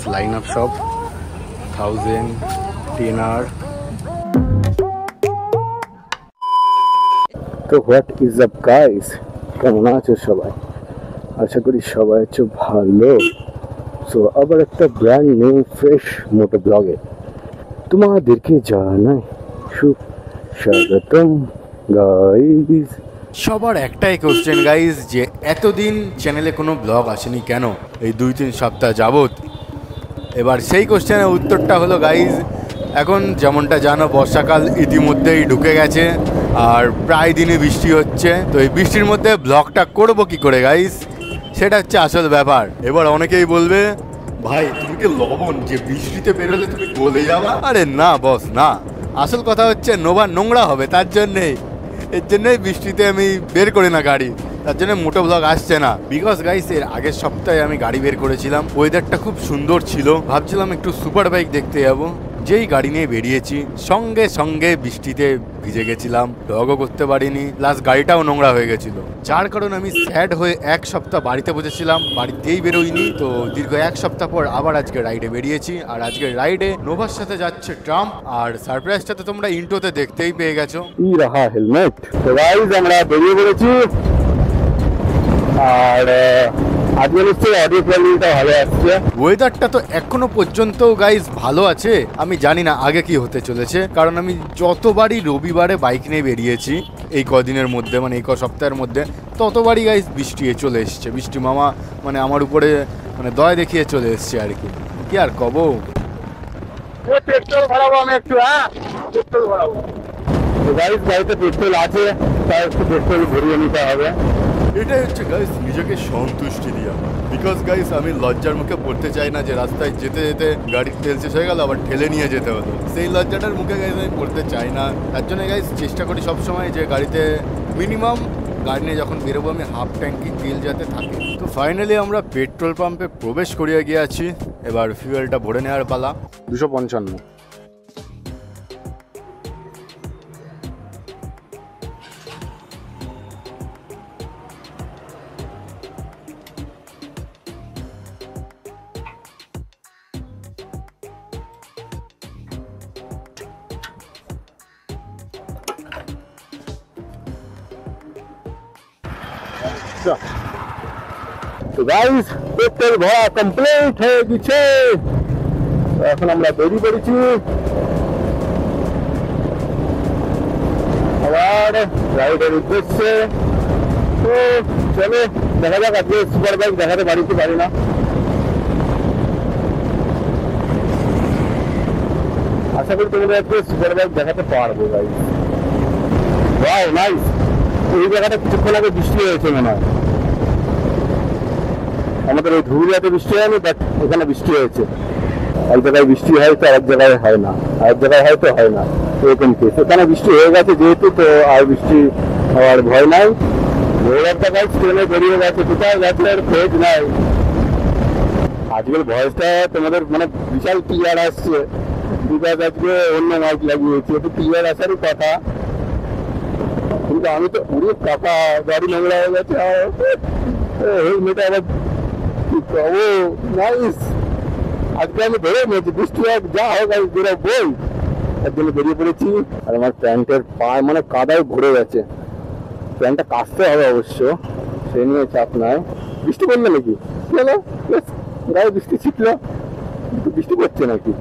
nice lineup shop, 1000 TNR. তো what is up guys, কেমন আছো সবাই? আশা করি সবাই আছো ভালো। সো আবার একটা ব্র্যান্ড নিউ ফ্রেশ মোটো ব্লগে তোমাদেরকে জানাই সুস্বাগতম গাইস। সবার একটাই কোশ্চেন গাইস, যে এতদিন চ্যানেলে কোনো ব্লগ আসেনি কেন এই 2-3 সপ্তাহ যাবত। এবার সেই কোশ্চেনের উত্তরটা হলো গাইস, এখন যেমনটা জানো বর্ষাকাল ইতিমধ্যেই ঢুকে গেছে আর প্রায় দিনই বৃষ্টি হচ্ছে। তো এই বৃষ্টির মধ্যে ব্লগটা করবো কি করে গাইস, সেটা হচ্ছে আসল ব্যাপার। এবার অনেকেই বলবে, ভাই তুমি কি লবণ যে বৃষ্টিতে বেরোলে তুমি গলে যাবা? আরে না বস না, আসল কথা হচ্ছে নোভা নোংরা হবে, তার জন্যেই এর জন্যই বৃষ্টিতে আমি বের করি না গাড়ি, তার জন্য মোটো ব্লগ আসছে না। বিকজ গাইস এর আগের সপ্তাহে আমি গাড়ি বের করেছিলাম, ওয়েদারটা খুব সুন্দর ছিল, ভাবছিলাম একটু সুপার বাইক দেখতে যাবো। যেই গাড়ি নিয়ে বেরিয়েছি সঙ্গে সঙ্গে বৃষ্টিতে ভিজে গেছিলাম, ব্লগও করতে পারিনি, প্লাস গাড়িটাও নোংরা হয়ে গেছিল, যার কারণে আমি স্যাড হয়ে এক সপ্তাহ বাড়িতে বসেছিলাম, বাড়িতেই বেরোইনি। তো দীর্ঘ এক সপ্তাহ পর আবার আজকে রাইডে বেরিয়েছি, আর আজকে রাইডে নোভার সাথে যাচ্ছে ট্রাম্প, আর সারপ্রাইজটা তো তোমরা ইন্ট্রোতে দেখতেই পেয়ে গেছো। কি রাহা হেলমেট। তো গাইস আমরা বেরিয়ে পড়েছি, আর আজকে নিশ্চয়ই অডিও কোয়ালিটিটা ভালো আসছে। ওয়েদারটা তো এখনো পর্যন্ত গাইস ভালো আছে, আমি জানি না আগে কি হতে চলেছে, কারণ আমি যতবারই রবিবারে বাইক নিয়ে বেরিয়েছি এই কদিনের মধ্যে, মানে এই সপ্তাহের মধ্যে, ততবারই গাইস বৃষ্টি চলে এসছে। বৃষ্টি মামা মানে আমার উপরে মানে দয়া দেখিয়ে চলে এসছে আর কি, কি আর কব। পেট্রোল ভরাবো আমি একটু, হ্যাঁ পেট্রোল ভরাবো। তো গাইস গাড়িতে পেট্রোল আছে, তাই একটু পেট্রোল ভরিয়ে নিতে হবে। এটাই হচ্ছে গাইস নিজেকে সন্তুষ্টি দিয়া, বিকজ গাইস আমি লজ্জার মুখে পড়তে চাই না যে রাস্তায় যেতে যেতে গাড়ির তেল শেষ হয়ে গেল আবার ঠেলে নিয়ে যেতে হলো, সেই লজ্জাটার মুখে গাইস আমি পড়তে চাই না। তার জন্য গাইস চেষ্টা করি সবসময় যে গাড়িতে মিনিমাম গাড়ি নিয়ে যখন বেরোবো আমি হাফ ট্যাঙ্কি তেল যাতে থাকে। তো ফাইনালি আমরা পেট্রোল পাম্পে প্রবেশ করিয়ে গিয়েছি, এবার ফিউয়েলটা ভরে নেওয়ার পালা। 255। তো গাইস পেট্রোল ভরা কমপ্লিট হয়ে গেছে, এখন আমরা বেরিয়ে পড়েছি আবার রাইডের উদ্দেশ্যে। তো চলো দেখা যাক, আজকে সুপার বাইক দেখাতে পারি কি পারি না। আশা করি তোমাদের আজকে সুপার বাইক দেখাতে পারবো গাইস। Wow nice. এই জায়গাটা কিছুক্ষণ আগে বৃষ্টি হয়েছে মনে হয়, আমাদের ওই ধুবুলিয়াতে বৃষ্টি হয়নি, বাট এখানে বৃষ্টি হয়েছে। এক জায়গায় বৃষ্টি হয় তো এক জায়গায় হয় না, এক জায়গায় হয়তো হয় না, এরকম কেস। এখানে বৃষ্টি হয়ে গেছে যেহেতু, তো আর বৃষ্টি হওয়ার ভয় নাই। একটা গাছ ট্রেনে বেরিয়ে গেছে, কোথায় গেছে আর খোঁজ নাই। আজকের ভয়েসটা তোমাদের মানে বিশাল ক্লিয়ার আসছে, বিকজ আজকে অন্য মাইক লাগিয়েছি, একটু ক্লিয়ার আসারই কথা, কিন্তু আমি তো পুরো কাকা গাড়ি নোংরা হয়ে গেছে। হেলমেট আবার ও নাইস, আজকে আমি ধরে নিয়েছি বৃষ্টি হোক যা হোক আমি বেরোবই, তার জন্য বেরিয়ে পড়েছি। আর আমার প্যান্টের পায়ে মানে কাদায় ভরে গেছে, প্যান্টটা কাচতে হবে অবশ্য, সে নিয়ে চাপ নাই। বৃষ্টি পড়লো নাকি? চলো গায়ে বৃষ্টি ছিটলো, কিন্তু বৃষ্টি পড়ছে নাকি?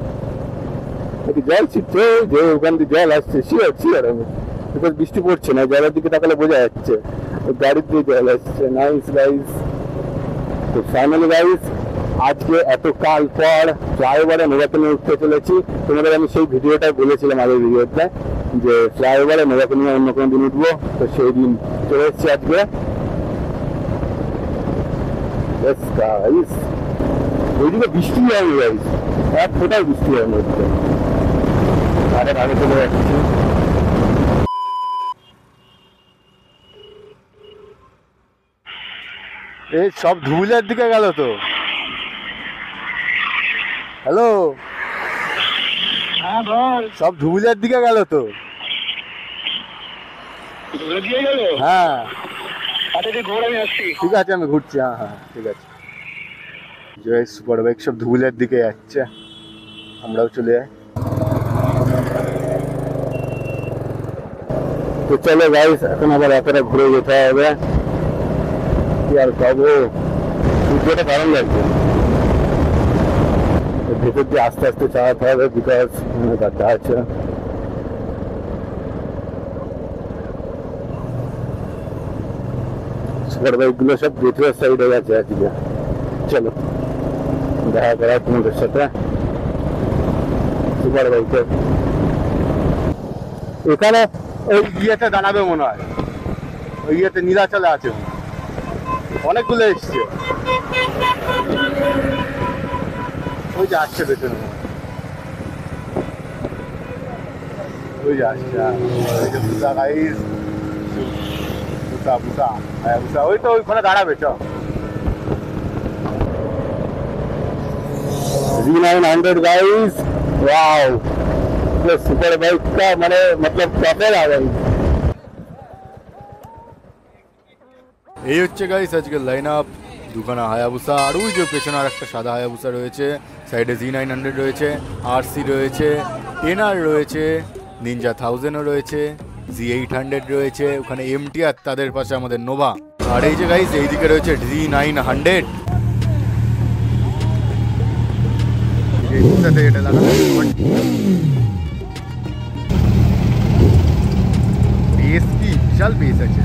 নাকি জল ছিটছে, যে ওখান থেকে জল আসছে, শিওর শিওর আমি, বিকজ বৃষ্টি পড়ছে না, জলের দিকে তাকালে বোঝা যাচ্ছে গাড়ির দিয়ে জল আসছে। Nice guys. তো ফাইনালি গাইস আজকে এত কাল পর ফ্লাইওভারে নোভাকে নিয়ে উঠতে চলেছি। তোমাদের আমি সেই ভিডিওটা বলেছিলাম আগের ভিডিওতে, যে ফ্লাইওভারে নোভাকে নিয়ে অন্য কোনো দিন উঠবো, তো সেই দিন চলে এসেছি আজকে। ওইদিকে বৃষ্টি হয়নি গাইস, এক ফোটাও বৃষ্টি হয়নি, হচ্ছে আরে আগে চলে যাচ্ছি। এই সব ধুবুলিয়ার দিকে গেল তো। হ্যালো, হ্যাঁ বল। সব ধুবুলিয়ার দিকে গেল তো। হ্যাঁ ঠিক আছে আমি ঘুরছি। হ্যাঁ হ্যাঁ ঠিক আছে। যে সুপার বাইক সব ধুলের দিকে যাচ্ছে, আমরাও চলে যাই। তো চলো গাইস, এখন আবার এতটা ঘুরে যেতে হবে। কি আর পাবো, সূর্যটা কারণ লাগছে, ভেতর দিয়ে আস্তে আস্তে চালাতে হবে, বিকজ গাড্ডা আছে। সুপার বাইক গুলো সব ভেতরের সাইডে গেছে আজকে। চলো দেখা করা তোমাদের সাথে সুপার বাইকের। এখানে ওই ইয়েতে দাঁড়াবে মনে হয়, ওই ইয়েতে নীলাচলে আছে, অনেকগুলো এসছে। ওই যে আসছে পেছনে, ওই যে আসছে, ওই তো ওইখানে দাঁড়াবে। চ Z900 गाइस, वाओ, ये सुपर बाइक का मैंने मतलब टॉपर आ गई। এই হচ্ছে গাইস আজকের লাইন আপ। দুখানা হায়াবুসা, আর ওই যে পেছনে আর একটা সাদা হায়াবুসা রয়েছে, সাইডে Z900 রয়েছে, RC রয়েছে, NR রয়েছে, নিনজা 1000ও রয়েছে, Z800 রয়েছে, ওখানে MT, আর তাদের পাশে আমাদের নোভা। আর এই যে গাইস এইদিকে রয়েছে Z900। এটা লাগানো বেস, কি বিশাল বেস আছে।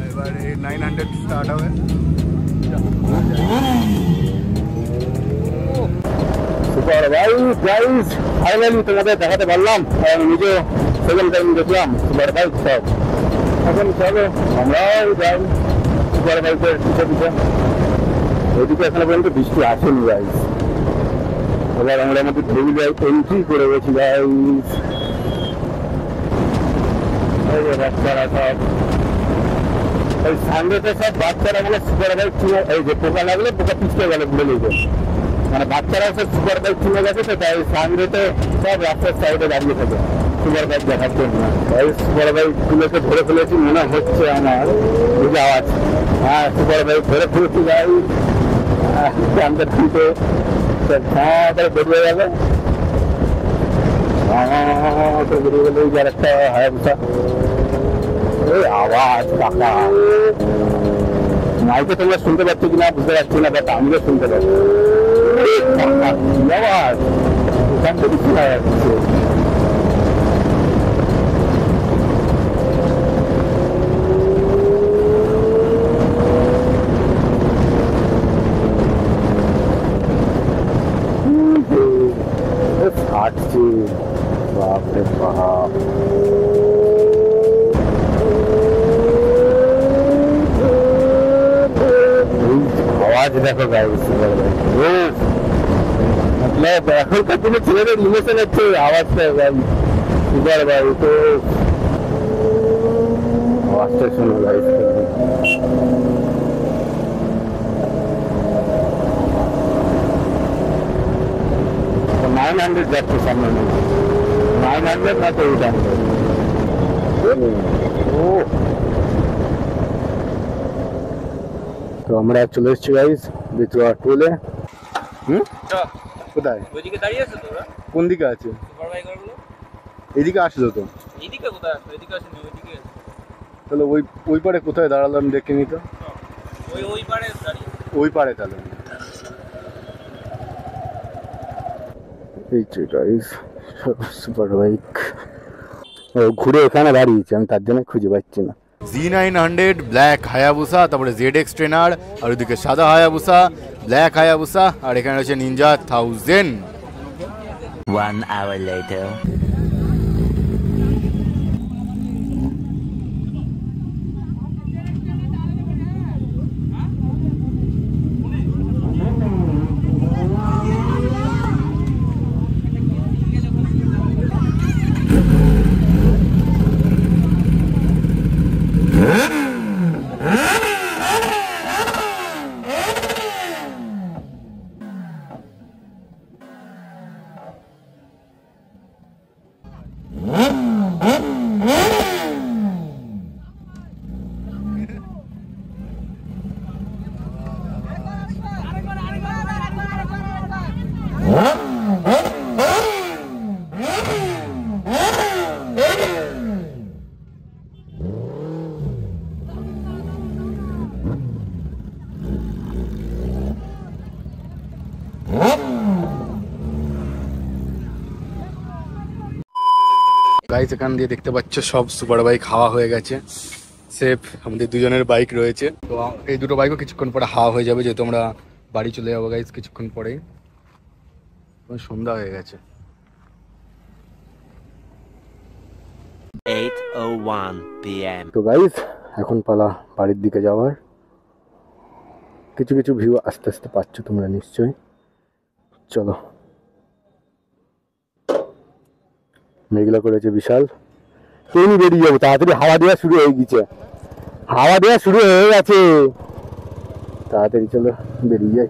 এবার এই 900 স্টার্ট হবে। সুপার বাইক গাইস, ফাইনালি তোমাদের দেখাতে পারলাম। আমি নিজে সেকেন্ড টাইম দেখলাম সুপার বাইক সব। এখন চলো আমরাও যাই সুপার বাইকের পিছে পিছে। ওইদিকে এখনো পর্যন্ত বৃষ্টি আসেনি গাইস। এবার আমরা আমাদের ধুলিয়ায় এন্ট্রি করে গেছি গাইস। এই যে বাচ্চারা সব, ওই সানডেতে সব বাচ্চারা বলে সুপার বাইক চিনে, এই যে পোকা লাগলে পোকা পিছতে গেলে ভুলে নিবে, মানে বাচ্চারা সব সুপার বাইক চিনে গেছে। তো তাই সানডেতে সব রাস্তার সাইডে দাঁড়িয়ে থাকে সুপার বাইক দেখার জন্য। তাই সুপার বাইক গুলোকে ধরে ফেলেছি মনে হচ্ছে আমার, বুঝে আওয়াজ। হ্যাঁ, সুপার বাইক ধরে ফেলেছি গাই। আমাদের দিকে বেরিয়ে গেল, বেরিয়ে গেল ওই যার একটা হায়াবুসা। এই আওয়াজ কাকা, মাইকে তোমরা শুনতে পাচ্ছ কিনা বুঝতে পারছি না, বাট আমিও শুনতে পাচ্ছি আওয়াজ। এখান থেকে শোনা যাচ্ছে। হাঁটছি, বাপরে বাপ। আওয়াজ দেখো গাইস, मतलब এখনকার দিনে ছেলেদের ইমোশন হচ্ছে আওয়াজটা। সুপার বাইক তো আওয়াজটা শোনো গাইস। 900 যাচ্ছে সামনে, 900 না তো 800। তো আমরা চলে এসেছি গাইস বিচুয়া টুলে। কোথায়? ওইদিকে দাঁড়িয়ে আছে তো? কোন দিকে আছে? সুপার বাইকারগুলো এদিকে আসলো তো। এদিকে কোথায় আসলো? এদিকে আসেনি, ওইদিকে আছে। তাহলে ওই পারে কোথায় দাঁড়ালাম দেখে নি তো। ওই পারে দাঁড়িয়ে, ওই পারে তাহলে। এই যে গাইস সুপার বাইক ঘুরে এখানে দাঁড়িয়েছে, আমি তার জন্য খুঁজে পাচ্ছি না। Z900 ব্ল্যাক হায়াবুসা, তারপরে ZX ট্রেনার, আর ওদিকে সাদা হায়াবুসা, ব্ল্যাক হায়াবুসা, আর এখানে রয়েছে নিনজা 1000। 1 hour later. গাইস এখান দিয়ে দেখতে পাচ্ছ সব সুপার বাইক হাওয়া হয়ে গেছে, সেফ আমাদের দুজনের বাইক রয়েছে। তো এই দুটো বাইকও কিছুক্ষণ পরে হাওয়া হয়ে যাবে, যেহেতু আমরা বাড়ি চলে যাবো গাইস কিছুক্ষণ পরেই। সন্ধ্যা হয়ে গেছে। 8:01 p.m. তো গাইস এখন পালা বাড়ির দিকে যাওয়ার। কিছু কিছু ভিউ আস্তে আস্তে পাচ্ছ তোমরা নিশ্চয়ই। চলো, মেঘলা করেছে বিশাল, ট্রেনই বেরিয়ে যাবো তাড়াতাড়ি, হাওয়া দেওয়া শুরু হয়ে গেছে, হাওয়া দেওয়া শুরু হয়ে গেছে, তাড়াতাড়ি চলো বেরিয়ে যাই।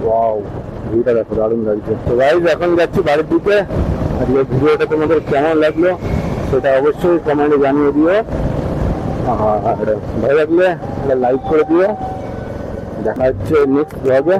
ওয়াও, ভিউটা দেখো দারুণ লাগছে। তো গাইস এখন যাচ্ছি বাড়ির দিকে। আর এই ভিডিওটা তোমাদের কেমন লাগলো সেটা অবশ্যই কমেন্টে জানিয়ে দিও, আর ভালো লাগলে লাইক করে দিও। দেখা হচ্ছে নেক্সট ব্লগে।